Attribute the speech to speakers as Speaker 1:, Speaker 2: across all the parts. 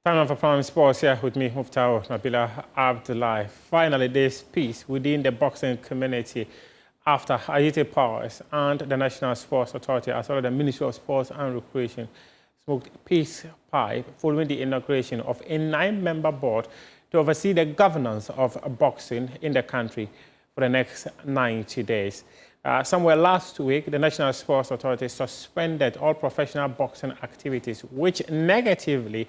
Speaker 1: Time for Prime Sports here with me, Muftau Nabila Abdullahi. Finally, there's peace within the boxing community after Ayitey Powers and the National Sports Authority, as well as the Ministry of Sports and Recreation, smoked peace pipe following the inauguration of a 9-member board to oversee the governance of boxing in the country for the next 90 days. Somewhere last week, the National Sports Authority suspended all professional boxing activities, which negatively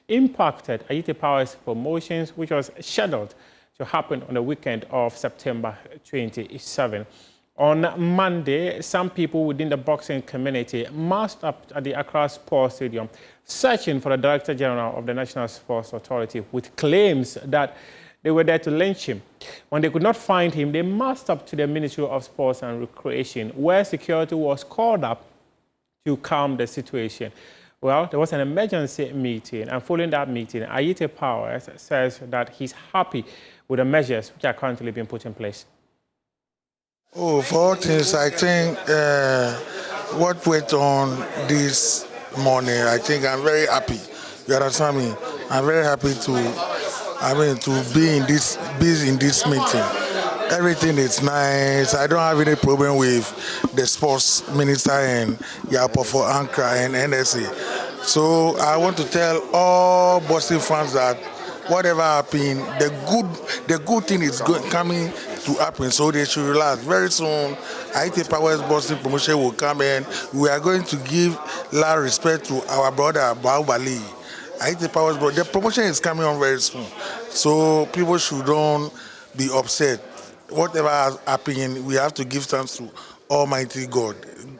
Speaker 1: impacted Ayitey Powers' promotions, which was scheduled to happen on the weekend of September 27. On Monday, some people within the boxing community massed up at the Accra Sports Stadium, searching for the Director General of the National Sports Authority with claims that they were there to lynch him. When they could not find him, they massed up to the Ministry of Sports and Recreation, where security was called up to calm the situation. Well, there was an emergency meeting, and following that meeting, Ayitey Powers says that he's happy with the measures which are currently being put in place.
Speaker 2: Oh, for all things, I think what went on this morning, I think I'm very happy. You understand me? I'm very happy to be in this meeting. Everything is nice. I don't have any problem with the sports minister and Yapo for Ankara and NSA. So I want to tell all boxing fans that whatever happened, the good thing is coming to happen. So they should relax. Very soon, Ayitey Powers boxing promotion will come in. We are going to give loud respect to our brother Baubali. Ayitey Powers, the promotion is coming on very soon. So people shouldn't be upset. Whatever has happened, we have to give thanks to Almighty God,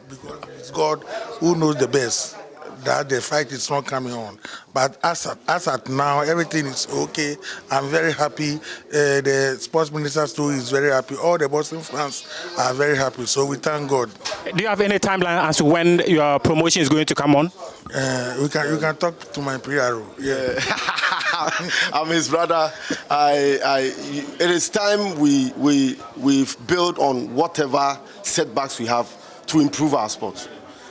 Speaker 2: because it's God who knows the best that the fight is not coming on. But as at now, everything is okay. I'm very happy. The sports minister too is very happy. All the boxing fans are very happy. So we thank God.
Speaker 1: Do you have any timeline as to when your promotion is going to come on?
Speaker 2: You can talk to my PRO. Yeah.
Speaker 3: I'm his brother. It is time we've built on whatever setbacks we have to improve our sport.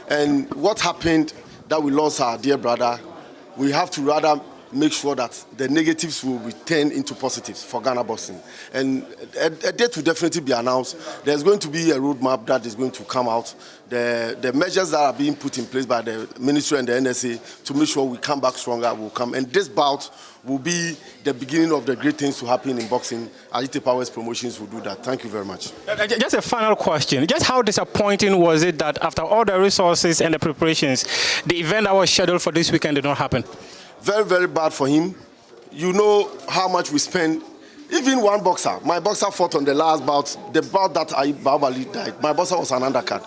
Speaker 3: And what happened that we lost our dear brother, we have to rather make sure that the negatives will be turned into positives for Ghana boxing. And a date will definitely be announced. There's going to be a roadmap that is going to come out. The measures that are being put in place by the ministry and the NSA to make sure we come back stronger will come. And this bout will be the beginning of the great things to happen in boxing. Ayitey Powers Promotions will do that. Thank you very much.
Speaker 1: Just a final question. Just how disappointing was it that after all the resources and the preparations, the event that was scheduled for this weekend did not happen?
Speaker 3: Very, very bad for him. You know how much we spend. Even one boxer, my boxer fought on the last bout, the bout that Babali died. My boxer was an undercard.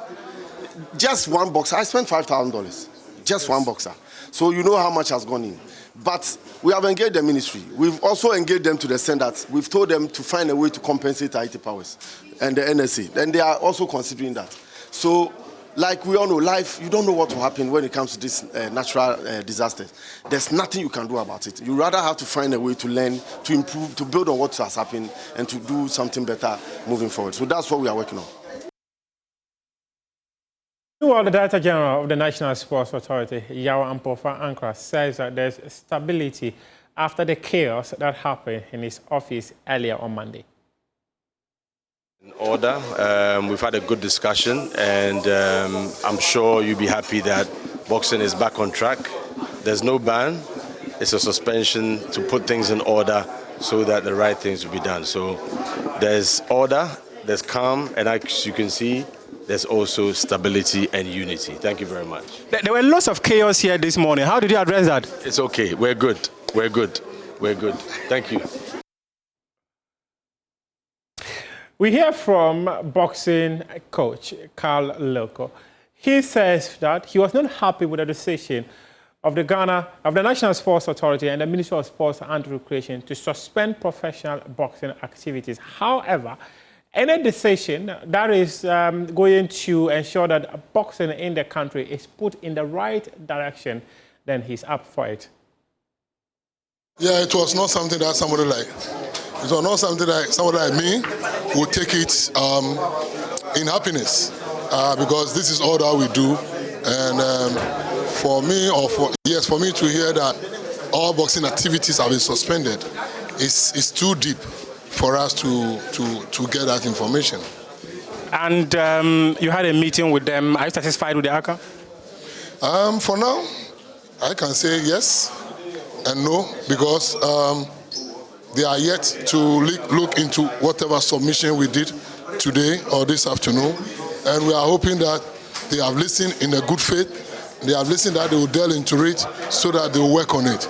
Speaker 3: Just one boxer, I spent $5,000. Just one boxer. So you know how much has gone in. But we have engaged the ministry. We've also engaged them to the extent that we've told them to find a way to compensate Ayitey Powers and the NSA. And they are also considering that. So, like we all know, life, you don't know what will happen when it comes to this natural disasters. There's nothing you can do about it. You rather have to find a way to learn, to improve, to build on what has happened, and to do something better moving forward. So that's what we are working on.
Speaker 1: Meanwhile, the Director General of the National Sports Authority, Yawa Ampofa Ankara, says that there's stability after the chaos that happened in his office earlier on Monday.
Speaker 4: In order, we've had a good discussion, and I'm sure you'll be happy that boxing is back on track. There's no ban, it's a suspension to put things in order so that the right things will be done. So there's order, there's calm, and as you can see, there's also stability and unity. Thank you very much.
Speaker 1: There were lots of chaos here this morning. How did you address that?
Speaker 4: It's okay, we're good, we're good, we're good. Thank you.
Speaker 1: We hear from boxing coach Carl Loco. He says that he was not happy with the decision of the National Sports Authority and the Ministry of Sports and Recreation to suspend professional boxing activities. However, any decision that is going to ensure that boxing in the country is put in the right direction, then he's up for it.
Speaker 5: Yeah, it was not something that somebody like. It was not something that somebody like me would take it in happiness, because this is all that we do. And for me, for me to hear that all boxing activities have been suspended is too deep for us to get that information.
Speaker 1: And you had a meeting with them. Are you satisfied with the outcome?
Speaker 5: For now, I can say yes and no, because they are yet to look into whatever submission we did today or this afternoon, and we are hoping that they have listened in a good faith. They have listened, that they will delve into it so that they will work on it.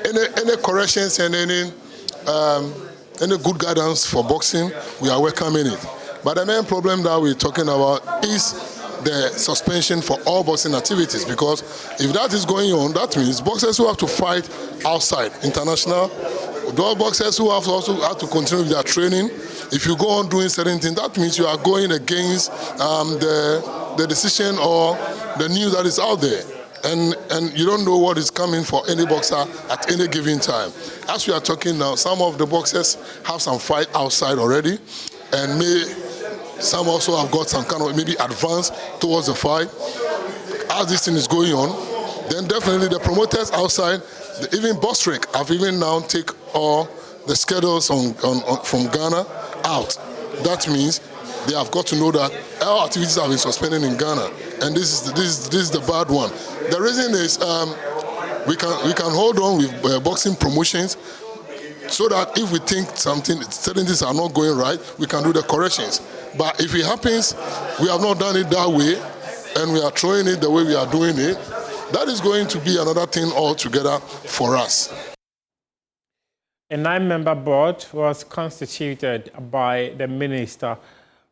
Speaker 5: Any corrections and any good guidance for boxing, we are welcoming it. But the main problem that we're talking about is the suspension for all boxing activities, because if that is going on, that means boxers who have to fight outside, international, those boxers who have also have to continue with their training. If you go on doing certain things, that means you are going against the decision or the news that is out there. And you don't know what is coming for any boxer at any given time. As we are talking now, some of the boxers have some fight outside already, and some also have got some kind of maybe advance towards the fight. As this thing is going on, then definitely the promoters outside, even Bostrick, have even now take all the schedules from Ghana out. That means they have got to know that our activities have been suspended in Ghana, and this is the bad one. The reason is we can hold on with boxing promotions, so that if we think certain things are not going right, we can do the corrections. But if it happens, we have not done it that way, and we are throwing it the way we are doing it, that is going to be another thing altogether for us.
Speaker 1: A 9-member board was constituted by the Minister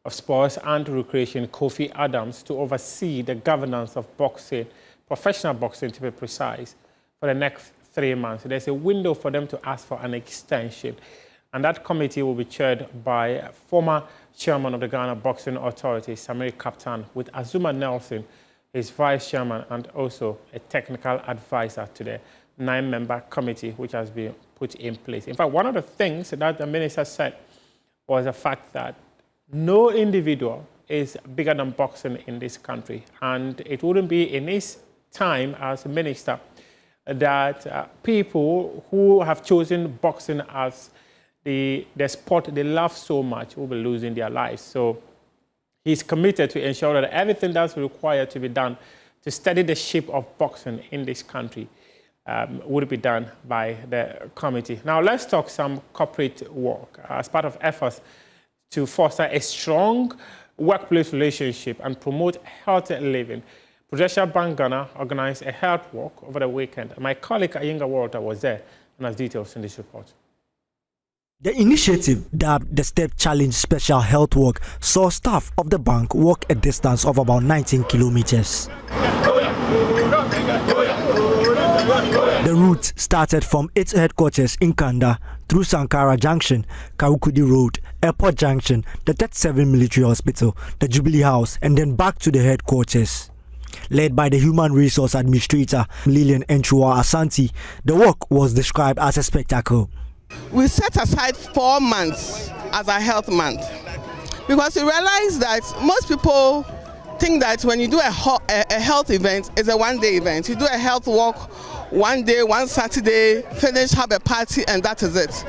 Speaker 1: of Sports and Recreation, Kofi Adams, to oversee the governance of boxing, professional boxing to be precise, for the next 3 months. There's a window for them to ask for an extension, and that committee will be chaired by former chairman of the Ghana Boxing Authority, Samiri Captain, with Azuma Nelson, his vice chairman, and also a technical advisor to the 9-member committee, which has been put in place. In fact, one of the things that the minister said was the fact that no individual is bigger than boxing in this country, and it wouldn't be in his time as a minister that people who have chosen boxing as the sport they love so much will be losing their lives. So he's committed to ensure that everything that's required to be done to steady the ship of boxing in this country would be done by the committee. Now let's talk some corporate work. As part of efforts to foster a strong workplace relationship and promote healthy living, Prudential Bank Ghana organized a health walk over the weekend. My colleague Ayinga Walter was there and has details in this report.
Speaker 6: The initiative, dubbed the Step Challenge Special Health Walk, saw staff of the bank walk a distance of about 19 kilometers. The route started from its headquarters in Kanda, through Sankara Junction, Karukudi Road, Airport Junction, the 37 Military Hospital, the Jubilee House, and then back to the headquarters. Led by the Human Resource Administrator, Lillian Enchua Asante, the walk was described as a spectacle.
Speaker 7: We set aside 4 months as a health month because we realize that most people think that when you do a health event, it's a one-day event. You do a health walk one day, one Saturday, finish, have a party, and that is it.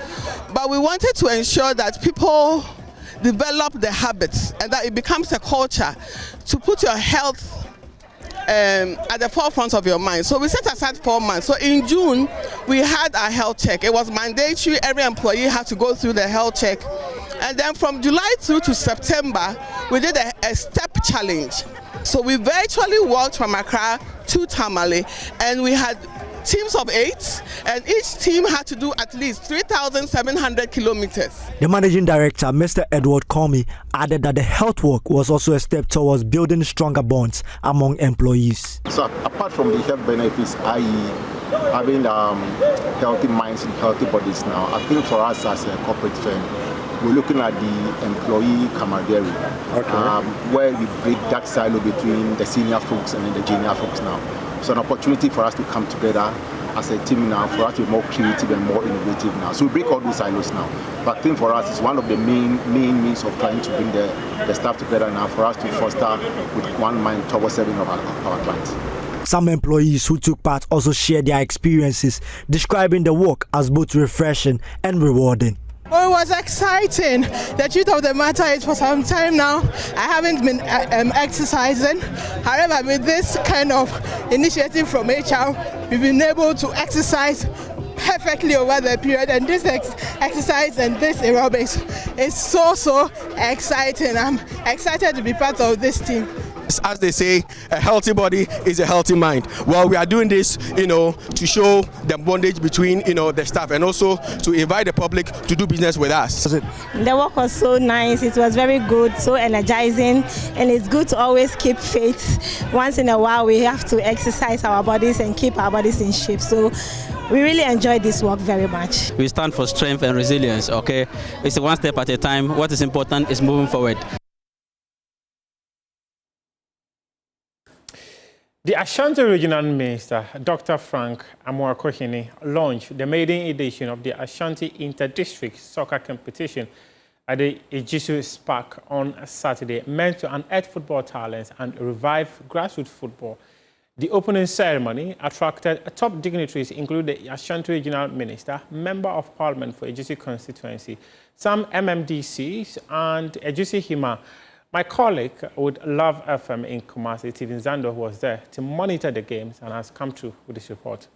Speaker 7: But we wanted to ensure that people develop the habits and that it becomes a culture to put your health at the forefront of your mind. So we set aside 4 months. So in June, we had our health check. It was mandatory. Every employee had to go through the health check. And then from July through to September, we did a step challenge. So we virtually walked from Accra to Tamale, and we had teams of 8, and each team had to do at least 3,700 kilometers.
Speaker 6: The managing director, Mr. Edward Comey, added that the health walk was also a step towards building stronger bonds among employees.
Speaker 8: So apart from the health benefits, i.e. having healthy minds and healthy bodies now, I think for us as a corporate firm, we're looking at the employee camaraderie, where we break that silo between the senior folks and the junior folks now. So an opportunity for us to come together as a team now, for us to be more creative and more innovative now. So we break all those silos now. But I think for us, it's one of the main means of trying to bring the staff together now, for us to foster with one mind towards serving of our clients.
Speaker 6: Some employees who took part also shared their experiences, describing the work as both refreshing and rewarding.
Speaker 7: Oh, it was exciting. The truth of the matter is, for some time now, I haven't been exercising. However, with this kind of initiative from HR, we've been able to exercise perfectly over the period, and this exercise and this aerobics is so exciting. I'm excited to be part of this team.
Speaker 9: As they say, a healthy body is a healthy mind. Well, we are doing this, to show the bondage between, the staff, and also to invite the public to do business with us.
Speaker 10: The work was so nice. It was very good, so energizing, and it's good to always keep fit. Once in a while, we have to exercise our bodies and keep our bodies in shape. So we really enjoyed this work very much.
Speaker 11: We stand for strength and resilience, okay? It's one step at a time. What is important is moving forward.
Speaker 1: The Ashanti Regional Minister, Dr. Frank Amoakohene, launched the maiden edition of the Ashanti Inter-District Soccer Competition at the Ejisu Park on Saturday, meant to unearth football talents and revive grassroots football. The opening ceremony attracted top dignitaries, including the Ashanti Regional Minister, Member of Parliament for Ejisu constituency, some MMDCs, and Ejisu Hima. My colleague with Love FM in Kumasi, Stephen Zando, was there to monitor the games and has come through with this report.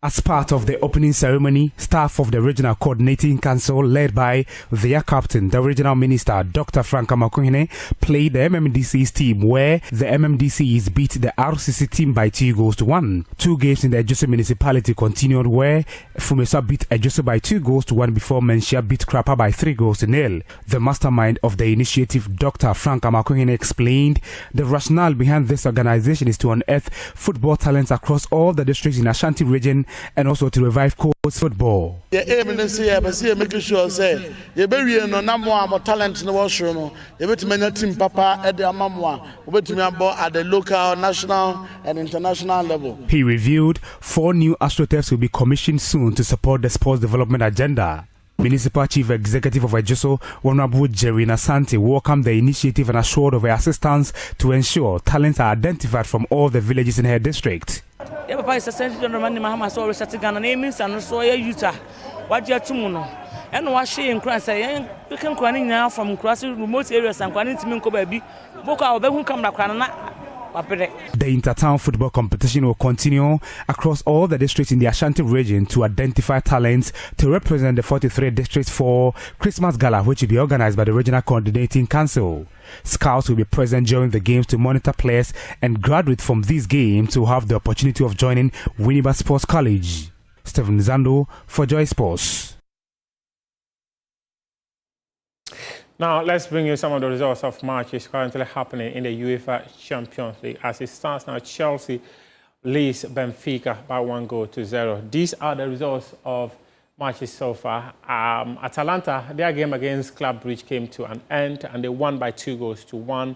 Speaker 12: As part of the opening ceremony, staff of the Regional Coordinating Council, led by their captain, the Regional Minister, Dr. Frank Amoakohene, played the MMDC's team, where the MMDCs beat the RCC team by 2-1. 2 games in the Ejisu municipality continued, where Fumesa beat Ejisu by 2-1 before Menchia beat Krapa by 3-0. The mastermind of the initiative, Dr. Frank Amoakohene, explained the rationale behind this organization is to unearth football talents across all the districts in Ashanti region, and also to revive coast football.
Speaker 13: The aim is to make sure say you be no more talent in the washroom. You be to manage team papa at the amamwa. You be to at the local, national, and international level.
Speaker 12: He revealed 4 new astroturfs will be commissioned soon to support the sports development agenda. Municipal Chief Executive of Ejisu, Honorable Jerry Asante, welcomed the initiative and assured of her assistance to ensure talents are identified from all the villages in her district.
Speaker 14: Yeah, Papa is a Senator Romani Mahama, so we're setting on names and so Utah. What you're to and wash in Christ, saying you can crying now from crossing remote areas and crying to Minko baby. Book out, they won't come back. The
Speaker 12: inter-town football competition will continue across all the districts in the Ashanti region to identify talents to represent the 43 districts for Christmas Gala, which will be organized by the Regional Coordinating Council. Scouts will be present during the games to monitor players, and graduates from these games will have the opportunity of joining Winneba Sports College. Stephen Zando for Joy Sports.
Speaker 1: Now, let's bring you some of the results of matches currently happening in the UEFA Champions League. As it stands now, Chelsea leads Benfica by 1-0. These are the results of matches so far. Atalanta, their game against Club Brugge came to an end, and they won by 2-1.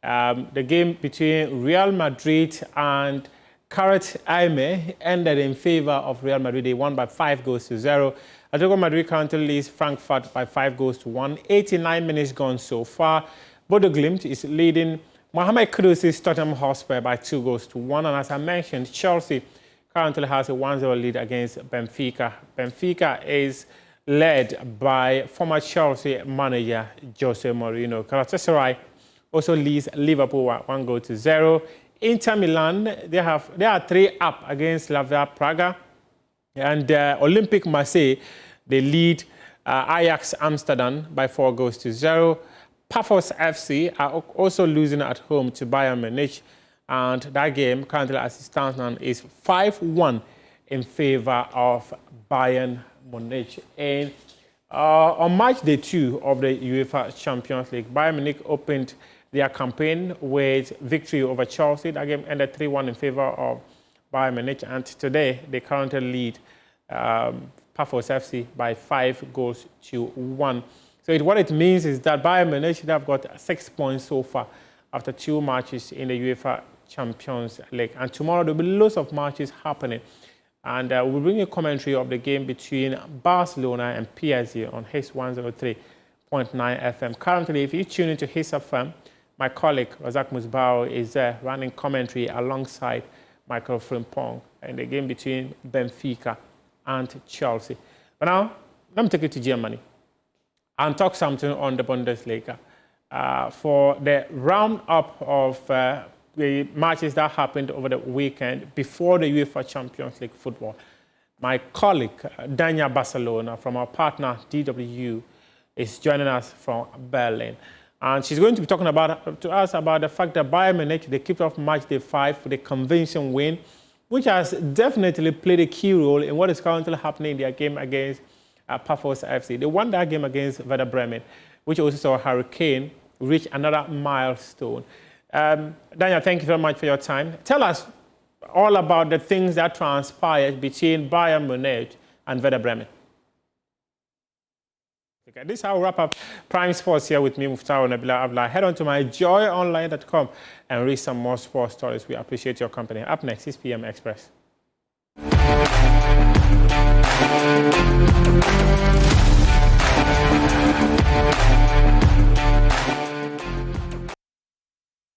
Speaker 1: The game between Real Madrid and Karat Aime ended in favor of Real Madrid. They won by 5-0. Atletico Madrid currently leads Frankfurt by 5-1. 89 minutes gone so far. Bodo Glimt is leading Mohamed Kudus' Tottenham Hotspur by 2-1. And as I mentioned, Chelsea currently has a 1-0 lead against Benfica. Benfica is led by former Chelsea manager Jose Mourinho. Galatasaray also leads Liverpool 1-0. Inter Milan, they are 3 up against Slavia Praga. And Olympique Marseille, they lead Ajax Amsterdam by 4-0. Pafos FC are also losing at home to Bayern Munich. And that game, currently as it stands now, is 5-1 in favor of Bayern Munich. And on match day 2 of the UEFA Champions League, Bayern Munich opened their campaign with victory over Chelsea. That game ended 3-1 in favor of Bayern Munich, and today they currently lead Pafos FC by 5-1. So what it means is that Bayern Munich have got 6 points so far after 2 matches in the UEFA Champions League. And tomorrow there will be lots of matches happening. And we'll bring you a commentary of the game between Barcelona and PSG on His 103.9 FM. Currently, if you tune into His FM, my colleague Razak Musbao is there running commentary alongside Michael Frimpong in the game between Benfica and Chelsea. But now, let me take it to Germany and talk something on the Bundesliga. For the round-up of the matches that happened over the weekend before the UEFA Champions League football, my colleague, Dania Barcelona, from our partner, DW, is joining us from Berlin. And she's going to be talking to us about the fact that Bayern Munich, they kicked off match day 5 with a convincing win, which has definitely played a key role in what is currently happening in their game against Pafos FC. They won that game against Werder Bremen, which also saw Hurricane reach another milestone. Daniel, thank you very much for your time. Tell us all about the things that transpired between Bayern Munich and Werder Bremen. Okay, this is how we wrap up Prime Sports here with me, Muftau Nabila Abla. Head on to myjoyonline.com and read some more sports stories. We appreciate your company. Up next, 6 p.m. Express.